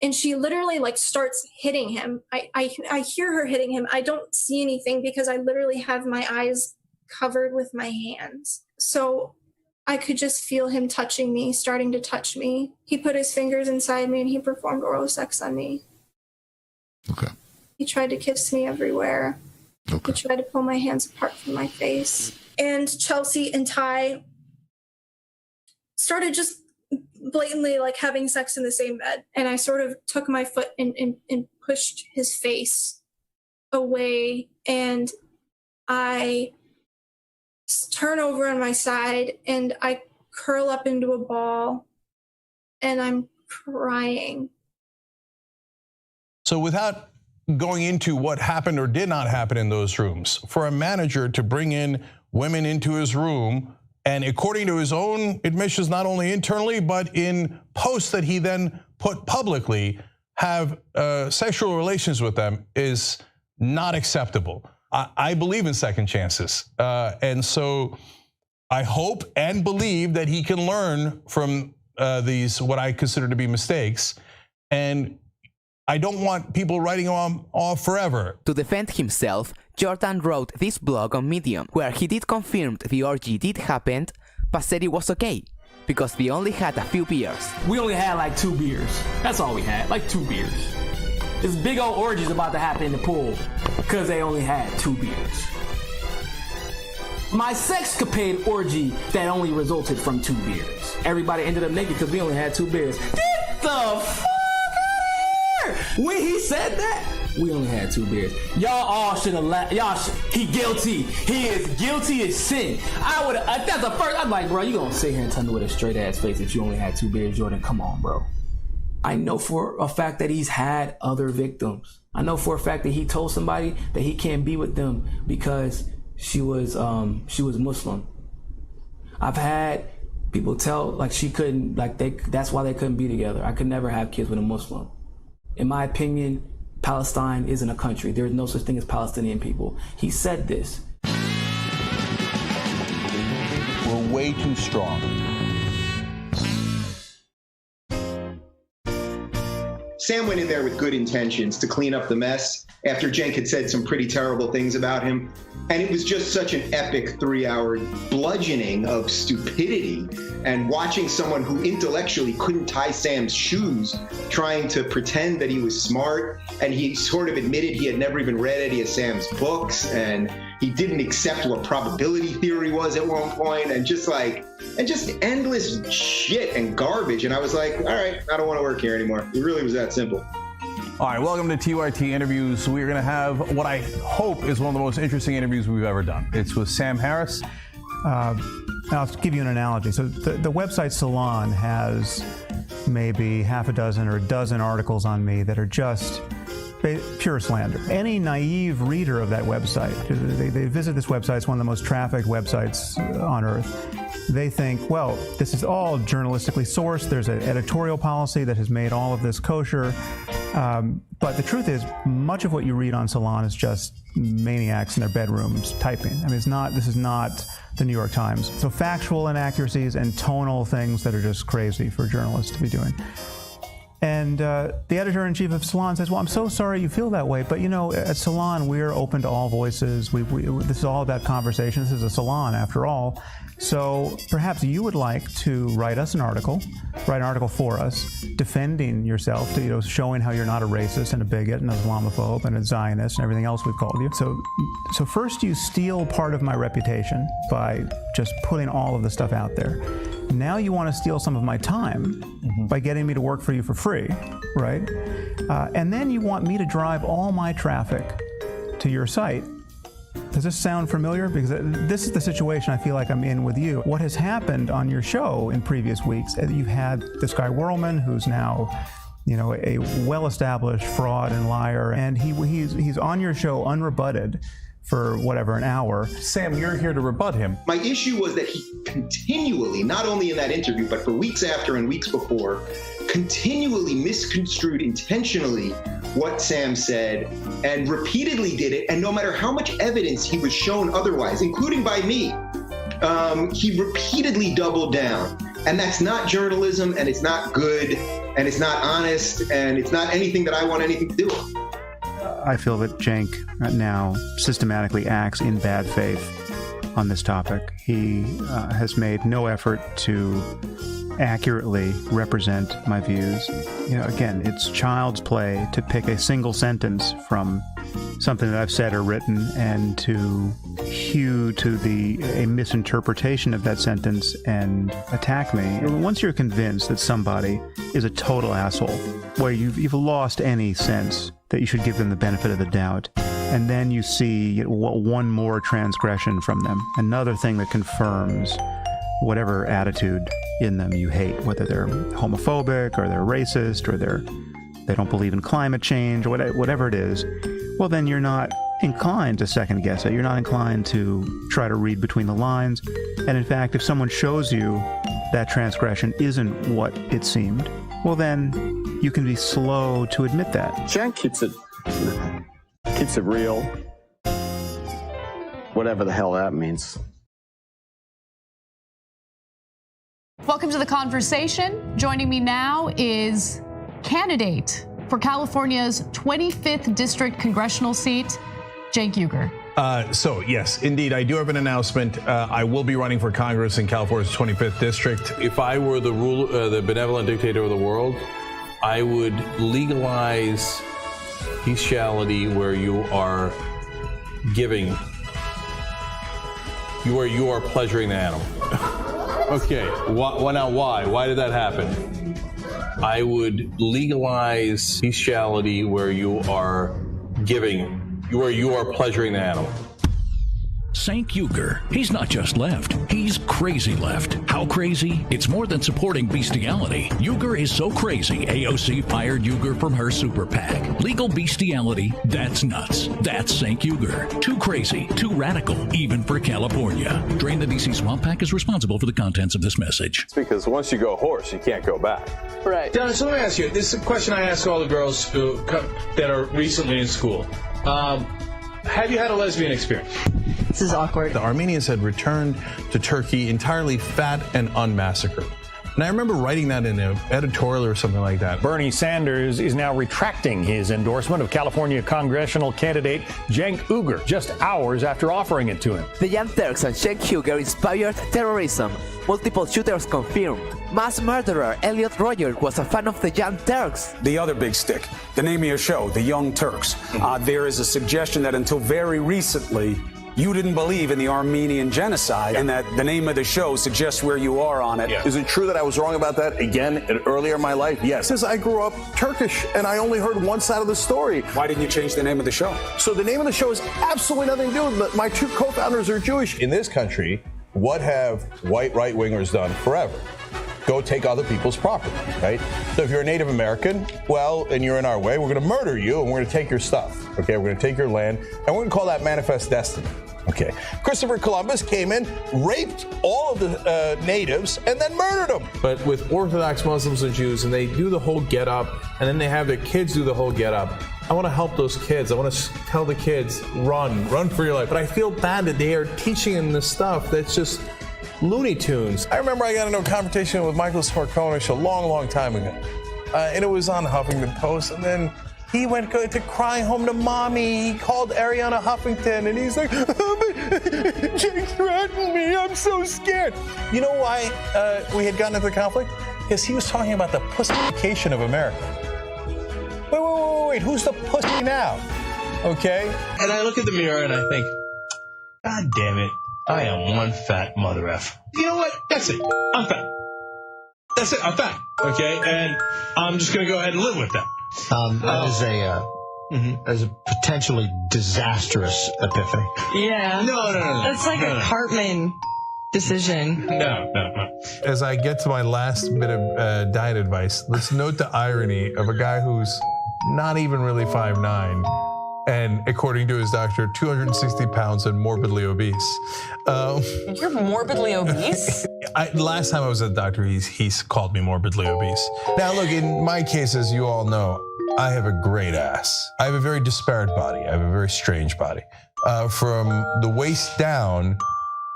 And she literally like starts hitting him. I hear her hitting him. I don't see anything because I literally have my eyes covered with my hands. So I could just feel him touching me, starting to touch me. He put his fingers inside me and he performed oral sex on me. Okay. He tried to kiss me everywhere. Okay. He tried to pull my hands apart from my face. And Chelsea and Ty started just blatantly like having sex in the same bed. And I sort of took my foot and pushed his face away. And I turn over on my side and I curl up into a ball and I'm crying. So without going into what happened or did not happen in those rooms, for a manager to bring in women into his room and according to his own admissions, not only internally, but in posts that he then put publicly, have sexual relations with them is not acceptable. I believe in second chances. And so I hope and believe that he can learn from these, what I consider to be mistakes. And I don't want people writing him off forever. To defend himself, Jordan wrote this blog on Medium, where he did confirm the orgy did happen, but said it was okay, because they only had a few beers. We only had like 2 beers. That's all we had, like 2 beers. This big old orgy's about to happen in the pool, because they only had 2 beers. My sexcapade orgy that only resulted from 2 beers. Everybody ended up naked because we only had 2 beers. Get the fuck out of here! When he said that, we only had 2 beers. Y'all all should have left. He guilty. He is guilty as sin. I would. That's the first. I'm like, bro, you gonna sit here and tell me with a straight ass face that you only had 2 beers, Jordan? Come on, bro. I know for a fact that he's had other victims. I know for a fact that he told somebody that he can't be with them because she was Muslim. I've had people tell like she couldn't, like that's why they couldn't be together. I could never have kids with a Muslim. In my opinion, Palestine isn't a country. There is no such thing as Palestinian people. He said this. We're way too strong. Sam went in there with good intentions to clean up the mess after Cenk had said some pretty terrible things about him. And it was just such an epic 3-hour bludgeoning of stupidity, and watching someone who intellectually couldn't tie Sam's shoes trying to pretend that he was smart. And he sort of admitted he had never even read any of Sam's books, and he didn't accept what probability theory was at one point, and just endless shit and garbage. And I was like, all right, I don't want to work here anymore. It really was that simple. All right, welcome to TYT Interviews. We're going to have what I hope is one of the most interesting interviews we've ever done. It's with Sam Harris. I'll give you an analogy. So the website Salon has maybe half a dozen or a dozen articles on me that are just pure slander. Any naive reader of that website, they visit this website, it's one of the most trafficked websites on earth. They think, well, this is all journalistically sourced. There's an editorial policy that has made all of this kosher. But the truth is, much of what you read on Salon is just maniacs in their bedrooms typing. I mean, this is not the New York Times. So factual inaccuracies and tonal things that are just crazy for journalists to be doing. And the editor-in-chief of Salon says, well, I'm so sorry you feel that way, but you know, at Salon, we're open to all voices. This is all about conversation. This is a salon, after all. So perhaps you would like to write an article for us, defending yourself, showing how you're not a racist and a bigot and a Islamophobe and a Zionist and everything else we've called you. So first you steal part of my reputation by just putting all of the stuff out there. Now you want to steal some of my time by getting me to work for you for free, right? And then you want me to drive all my traffic to your site. Does this sound familiar? Because this is the situation I feel like I'm in with you. What has happened on your show in previous weeks, you've had this guy Whirlman, who's now, a well-established fraud and liar, and he's on your show unrebutted for whatever, an hour. Sam, you're here to rebut him. My issue was that he continually, not only in that interview, but for weeks after and weeks before, continually misconstrued intentionally what Sam said and repeatedly did it. And no matter how much evidence he was shown otherwise, including by me, he repeatedly doubled down. And that's not journalism, and it's not good, and it's not honest, and it's not anything that I want anything to do with. I feel that Cenk now systematically acts in bad faith on this topic. He has made no effort to accurately represent my views. Again, it's child's play to pick a single sentence from something that I've said or written and to hew to a misinterpretation of that sentence and attack me. Once you're convinced that somebody is a total asshole, where you've lost any sense that you should give them the benefit of the doubt, and then you see one more transgression from them, another thing that confirms whatever attitude in them you hate, whether they're homophobic or they're racist or they don't believe in climate change or whatever it is, well, then you're not inclined to second guess it. You're not inclined to try to read between the lines. And in fact, if someone shows you that transgression isn't what it seemed, well, then you can be slow to admit that. Cenk keeps it real. whatever the hell that means. Welcome to the conversation. Joining me now is candidate for California's 25th District Congressional seat, Cenk Uygur. So, yes, indeed, I do have an announcement. I will be running for Congress in California's 25th District. If I were the benevolent dictator of the world, I would legalize bestiality where you are giving, where you are pleasuring the animal. Okay, now why? Why did that happen? I would legalize bestiality where you are giving, where you are pleasuring the animal. Cenk Uygur. He's not just left, he's crazy left. How crazy? It's more than supporting bestiality. Uygur is so crazy, AOC fired Uygur from her super PAC. Legal bestiality, that's nuts. That's Cenk Uygur. Too crazy, too radical, even for California. Drain the DC Swamp PAC is responsible for the contents of this message. It's because once you go horse, you can't go back. Right. Dennis, let me ask you, this is a question I ask all the girls who that are recently in school. Have you had a lesbian experience? This is awkward. The Armenians had returned to Turkey entirely fat and unmassacred. And I remember writing that in an editorial or something like that. Bernie Sanders is now retracting his endorsement of California congressional candidate Cenk Uygur just hours after offering it to him. The Young Turks and Cenk Uygur inspired terrorism. Multiple shooters confirmed. Mass murderer Elliot Rogers was a fan of the Young Turks. The other big stick, the name of your show, The Young Turks. There is a suggestion that until very recently, you didn't believe in the Armenian genocide, and that the name of the show suggests where you are on it. Is it true that I was wrong about that again earlier in my life? Yes. Because I grew up Turkish and I only heard one side of the story. Why didn't you change the name of the show? So the name of the show has absolutely nothing to do with it. My two co-founders are Jewish. In this country, what have white right-wingers done forever? Go take other people's property, right? So if you're a Native American, well, and you're in our way, we're going to murder you and we're going to take your stuff, okay? We're going to take your land, and we're going to call that manifest destiny, okay? Christopher Columbus came in, raped all of the natives, and then murdered them. But with Orthodox Muslims and Jews, and they do the whole get up, and then they have their kids do the whole get up, I want to help those kids. I want to tell the kids, run for your life. But I feel bad that they are teaching them this stuff that's just Looney Tunes. I remember I got into a conversation with Michael Sarkonis a long, long time ago. And it was on Huffington Post. And then he went to crying home to mommy. He called Ariana Huffington and he's like, Cenk threatened me. I'm so scared. You know why we had gotten into the conflict? Because he was talking about the pussification of America. Wait, who's the pussy now? Okay? And I look at the mirror and I think, God damn it. I am one fat mother F. You know what? That's it. I'm fat. That's it. I'm fat. Okay? And I'm just going to go ahead and live with that. That is a potentially disastrous epiphany. Yeah. No. That's like a Cartman decision. No. As I get to my last bit of diet advice, let's note the irony of a guy who's not even really 5'9", and according to his doctor, 260 pounds and morbidly obese. You're morbidly obese? Last time I was at the doctor, he's called me morbidly obese. Now look, in my case, as you all know, I have a great ass. I have a very disparate body. I have a very strange body. From the waist down,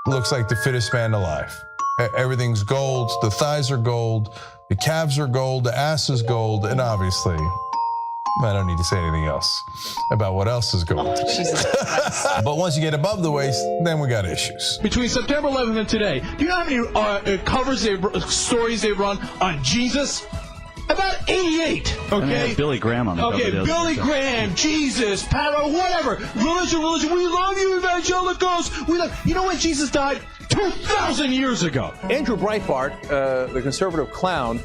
looks like the fittest man alive. Everything's gold, the thighs are gold, the calves are gold, the ass is gold, and obviously, I don't need to say anything else about what else is gold. But once you get above the waist, then we got issues. Between September 11th and today, do you know how many stories they run on Jesus? About 88, okay? Billy Graham on the Okay, Billy Graham, Jesus, whatever. Religion. We love you, evangelicals. You know when Jesus died? 2,000 years ago. Andrew Breitbart, the conservative clown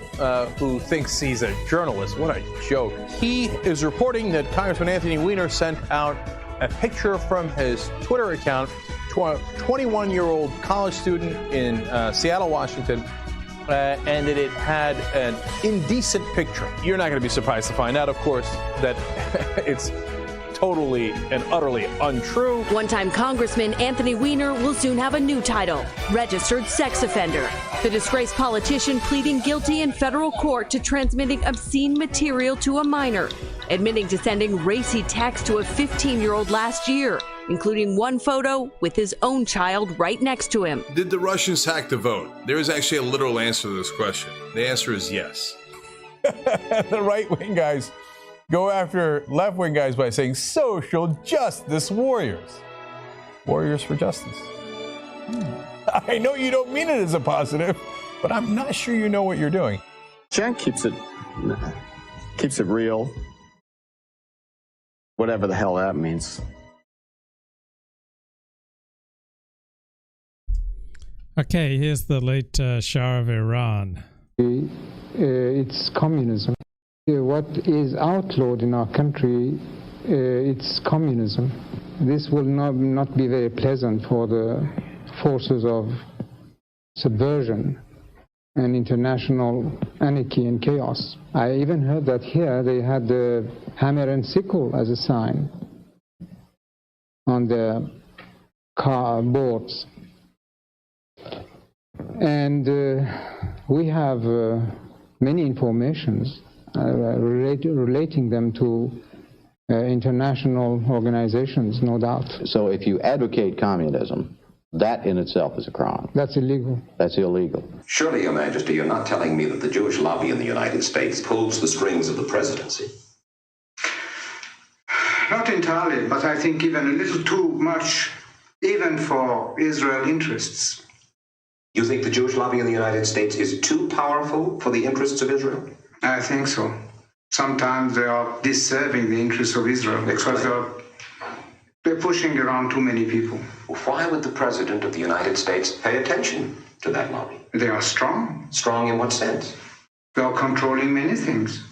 who thinks he's a journalist, what a joke. He is reporting that Congressman Anthony Weiner sent out a picture from his Twitter account to a 21-year-old college student in Seattle, Washington, and that it had an indecent picture. You're not going to be surprised to find out, of course, that it's totally and utterly untrue. One-time Congressman Anthony Weiner will soon have a new title, registered sex offender. The disgraced politician pleading guilty in federal court to transmitting obscene material to a minor, admitting to sending racy texts to a 15-year-old last year. including one photo with his own child right next to him. Did the Russians hack the vote? There is actually a literal answer to this question. The answer is yes. The right-wing guys go after left-wing guys by saying social justice warriors. Warriors for justice. I know you don't mean it as a positive, but I'm not sure you know what you're doing. Cenk keeps it real, whatever the hell that means. Okay, here's the late Shah of Iran. It's communism. What is outlawed in our country, it's communism. This will not be very pleasant for the forces of subversion and international anarchy and chaos. I even heard that here they had the hammer and sickle as a sign on the car boards. And we have many informations relating them to international organizations, no doubt. So if you advocate communism, that in itself is a crime. That's illegal. That's illegal. Surely, Your Majesty, you're not telling me that the Jewish lobby in the United States pulls the strings of the presidency? Not entirely, but I think even a little too much, even for Israel interests. You think the Jewish lobby in the United States is too powerful for the interests of Israel? I think so. Sometimes they are disserving the interests of Israel because they're pushing around too many people. Why would the President of the United States pay attention to that lobby? They are strong. Strong in what sense? They are controlling many things.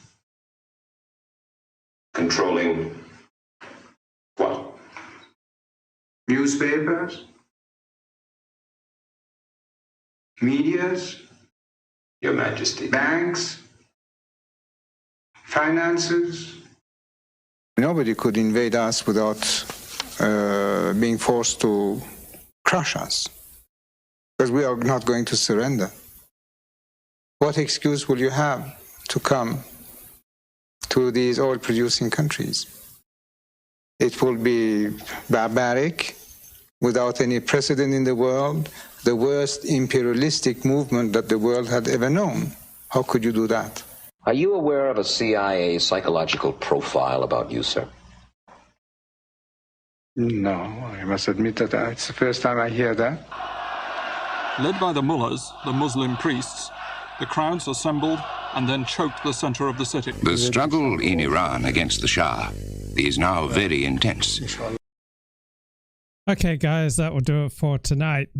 Controlling what? Newspapers, medias, Your Majesty, banks, finances. Nobody could invade us without being forced to crush us, because we are not going to surrender. What excuse will you have to come to these oil-producing countries? It will be barbaric, without any precedent in the world, the worst imperialistic movement that the world had ever known. How could you do that? Are you aware of a CIA psychological profile about you, sir? No, I must admit that it's the first time I hear that. Led by the mullahs, the Muslim priests, the crowds assembled and then choked the center of the city. The struggle in Iran against the Shah is now very intense. Okay, guys, that will do it for tonight.